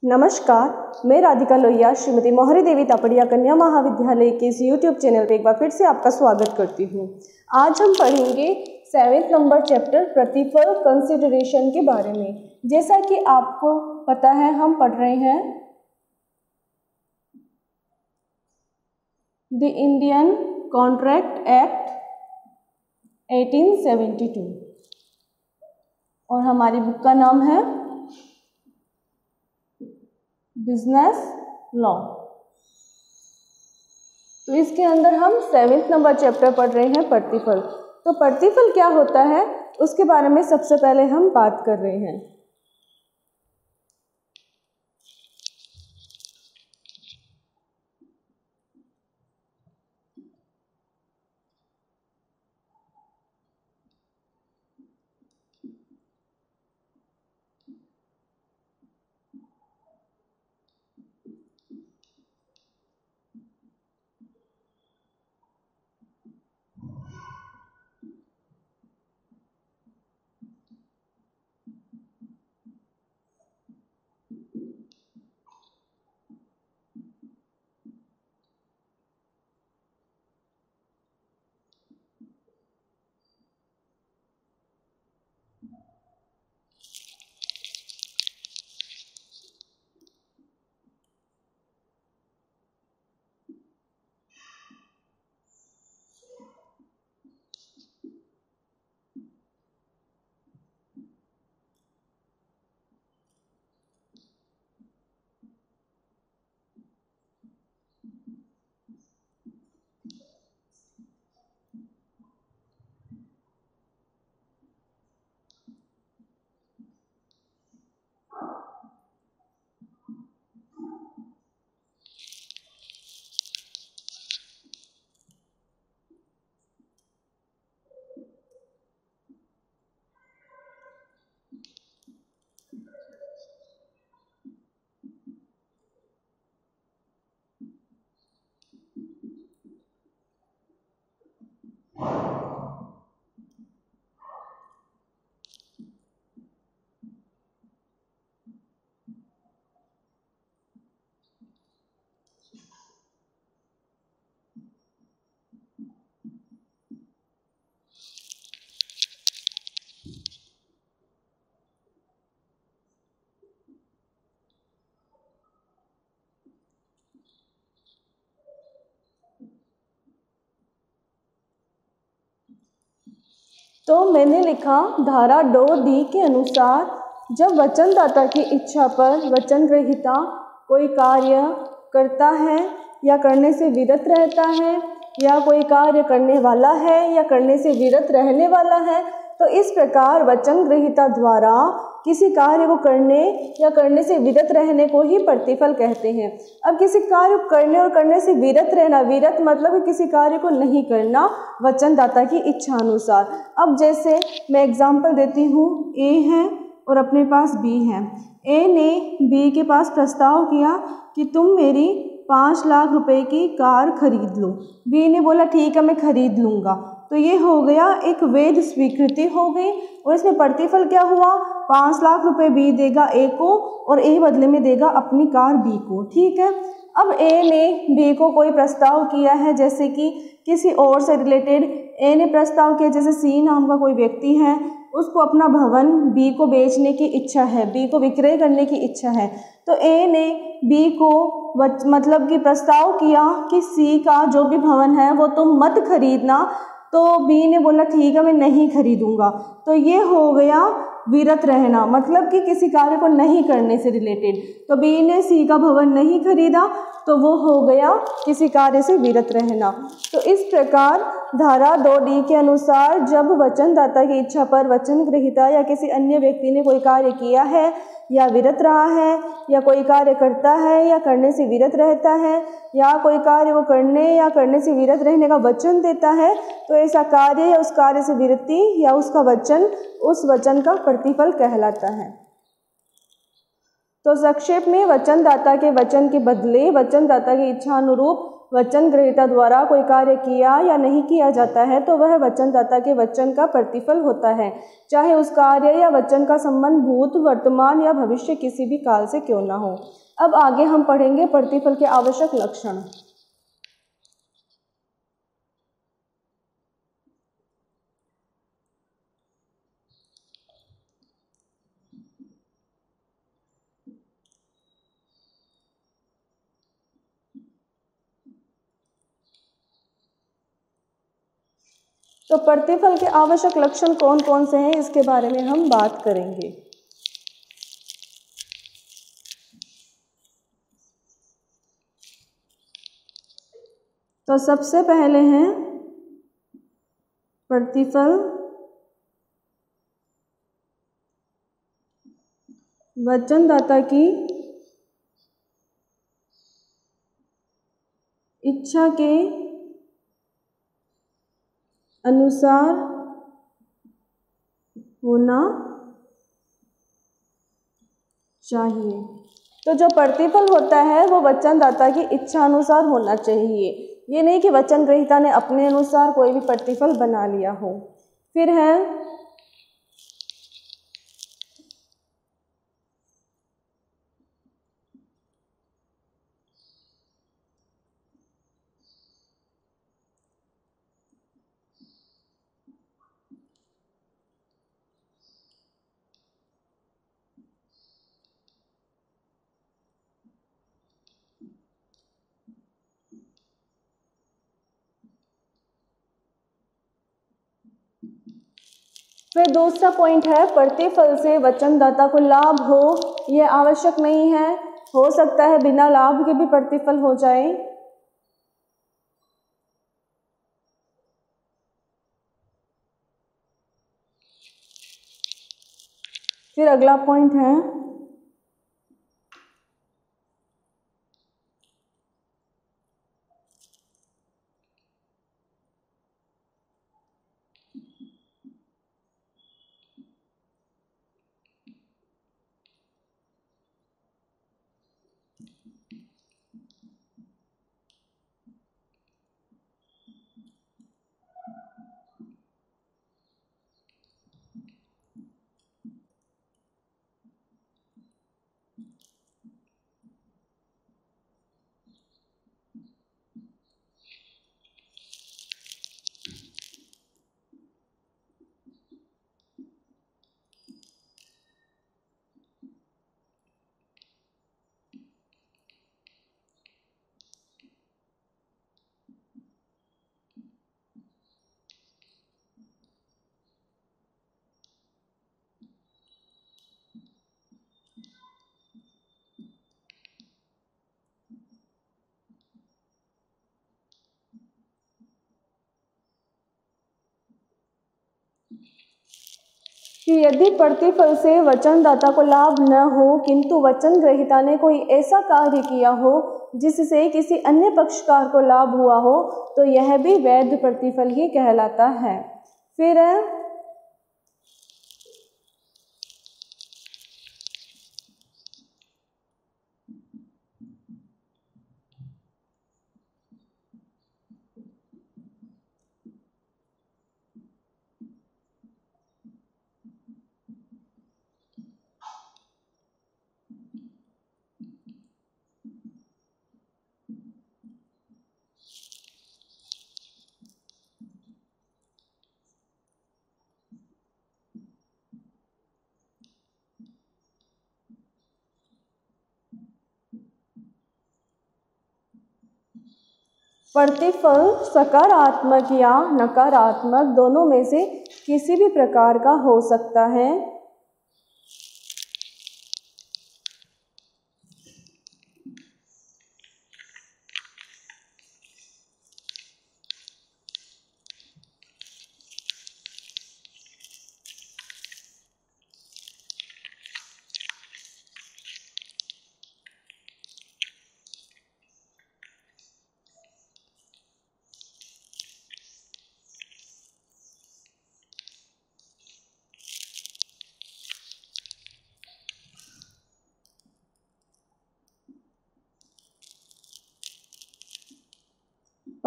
नमस्कार, मैं राधिका लोहिया श्रीमती मोहरी देवी तापड़िया कन्या महाविद्यालय के इस YouTube चैनल पर एक बार फिर से आपका स्वागत करती हूँ। आज हम पढ़ेंगे 7th नंबर चैप्टर प्रतिफल कंसिडरेशन के बारे में। जैसा कि आपको पता है, हम पढ़ रहे हैं द इंडियन कॉन्ट्रैक्ट एक्ट 1872 और हमारी बुक का नाम है बिजनेस लॉ। तो इसके अंदर हम 7th नंबर चैप्टर पढ़ रहे हैं प्रतिफल। तो प्रतिफल क्या होता है उसके बारे में सबसे पहले हम बात कर रहे हैं। तो मैंने लिखा धारा 2D के अनुसार जब वचनदाता की इच्छा पर वचन ग्रहीता कोई कार्य करता है या करने से विरत रहता है या कोई कार्य करने वाला है या करने से विरत रहने वाला है, तो इस प्रकार वचन ग्रहीता द्वारा किसी कार्य को करने या करने से विरत रहने को ही प्रतिफल कहते हैं। अब किसी कार्य को करने और करने से विरत रहना, विरत मतलब कि किसी कार्य को नहीं करना वचनदाता की इच्छा अनुसार। अब जैसे मैं एग्जांपल देती हूँ, ए है और अपने पास बी है। ए ने बी के पास प्रस्ताव किया कि तुम मेरी 5 लाख रुपए की कार खरीद लो। बी ने बोला ठीक है, मैं खरीद लूँगा। तो ये हो गया, एक वैध स्वीकृति हो गई और इसमें प्रतिफल क्या हुआ, 5 लाख रुपए बी देगा ए को और ए बदले में देगा अपनी कार बी को। ठीक है। अब ए ने बी को कोई प्रस्ताव किया है, जैसे कि किसी और से रिलेटेड ए ने प्रस्ताव किया, जैसे सी नाम का कोई व्यक्ति है, उसको अपना भवन बी को बेचने की इच्छा है, बी को विक्रय करने की इच्छा है। तो ए ने बी को मतलब कि प्रस्ताव किया कि सी का जो भी भवन है वो तुम मत खरीदना। तो बी ने बोला ठीक है, मैं नहीं खरीदूंगा। तो ये हो गया विरत रहना, मतलब कि किसी कार्य को नहीं करने से रिलेटेड। तो बी ने सी का भवन नहीं खरीदा तो वो हो गया किसी कार्य से विरत रहना। तो इस प्रकार धारा 2D के अनुसार जब वचनदाता की इच्छा पर वचन ग्रहीता या किसी अन्य व्यक्ति ने कोई कार्य किया है या विरत रहा है या कोई कार्य करता है या करने से विरत रहता है या कोई कार्य को करने या करने से विरत रहने का वचन देता है, तो ऐसा कार्य या उस कार्य से विरति या उसका वचन उस वचन का प्रतिफल कहलाता है। तो संक्षेप में वचनदाता के वचन के बदले वचनदाता की इच्छा अनुरूप वचन ग्रहीता द्वारा कोई कार्य किया या नहीं किया जाता है तो वह वचनदाता के वचन का प्रतिफल होता है, चाहे उस कार्य या वचन का संबंध भूत, वर्तमान या भविष्य किसी भी काल से क्यों न हो। अब आगे हम पढ़ेंगे प्रतिफल के आवश्यक लक्षण। तो प्रतिफल के आवश्यक लक्षण कौन कौन से हैं इसके बारे में हम बात करेंगे। तो सबसे पहले हैं प्रतिफल वचनदाता की इच्छा के अनुसार होना चाहिए। तो जो प्रतिफल होता है वो वचनदाता की इच्छा अनुसार होना चाहिए, ये नहीं कि वचन ग्रहीता ने अपने अनुसार कोई भी प्रतिफल बना लिया हो। फिर है फिर दूसरा पॉइंट है प्रतिफल से वचनदाता को लाभ हो, यह आवश्यक नहीं है, हो सकता है बिना लाभ के भी प्रतिफल हो जाए। फिर अगला पॉइंट है कि यदि प्रतिफल से वचनदाता को लाभ न हो किंतु वचन ग्रहीता ने कोई ऐसा कार्य किया हो जिससे किसी अन्य पक्षकार को लाभ हुआ हो तो यह भी वैध प्रतिफल ही कहलाता है। फिर प्रतिफल सकारात्मक या नकारात्मक दोनों में से किसी भी प्रकार का हो सकता है।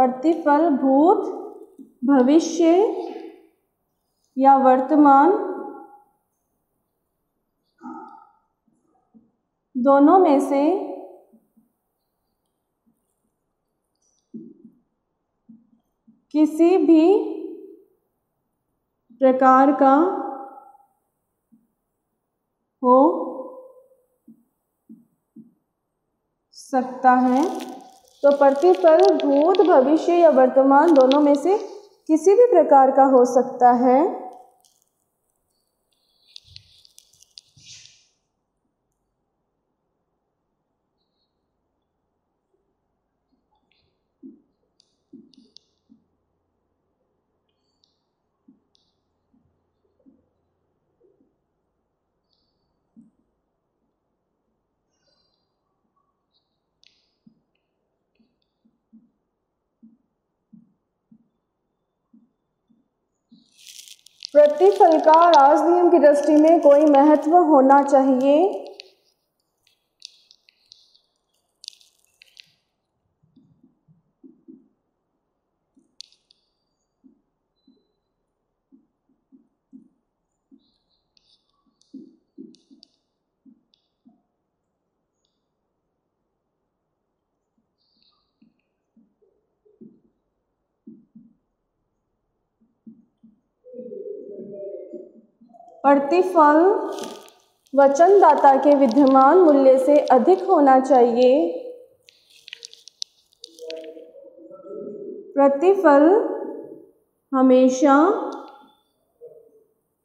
प्रतिफल भूत, भविष्य या वर्तमान दोनों में से किसी भी प्रकार का हो सकता है। तो प्रतिफल भूत, भविष्य या वर्तमान दोनों में से किसी भी प्रकार का हो सकता है। प्रतिफल का राजनियम की दृष्टि में कोई महत्व होना चाहिए। प्रतिफल वचनदाता के विद्यमान मूल्य से अधिक होना चाहिए। प्रतिफल हमेशा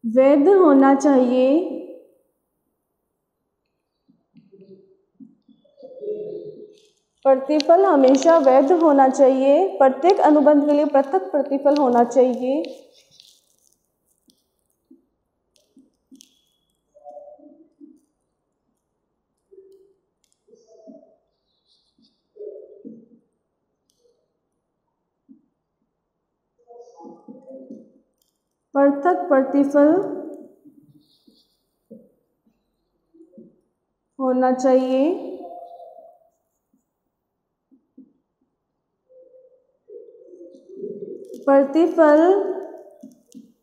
वैध होना चाहिए। प्रतिफल हमेशा वैध होना चाहिए। प्रत्येक अनुबंध के लिए पृथक प्रतिफल होना चाहिए। पृथक प्रतिफल होना चाहिए। प्रतिफल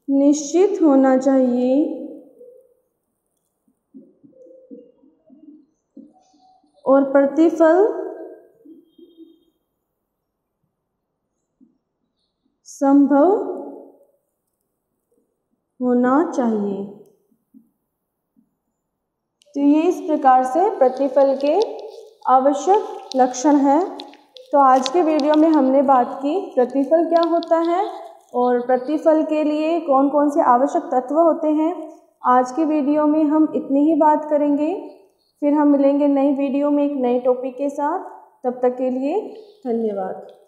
निश्चित होना चाहिए। और प्रतिफल संभव होना चाहिए। तो ये इस प्रकार से प्रतिफल के आवश्यक लक्षण हैं। तो आज के वीडियो में हमने बात की प्रतिफल क्या होता है और प्रतिफल के लिए कौन कौन से आवश्यक तत्व होते हैं। आज के वीडियो में हम इतनी ही बात करेंगे। फिर हम मिलेंगे नई वीडियो में एक नए टॉपिक के साथ। तब तक के लिए धन्यवाद।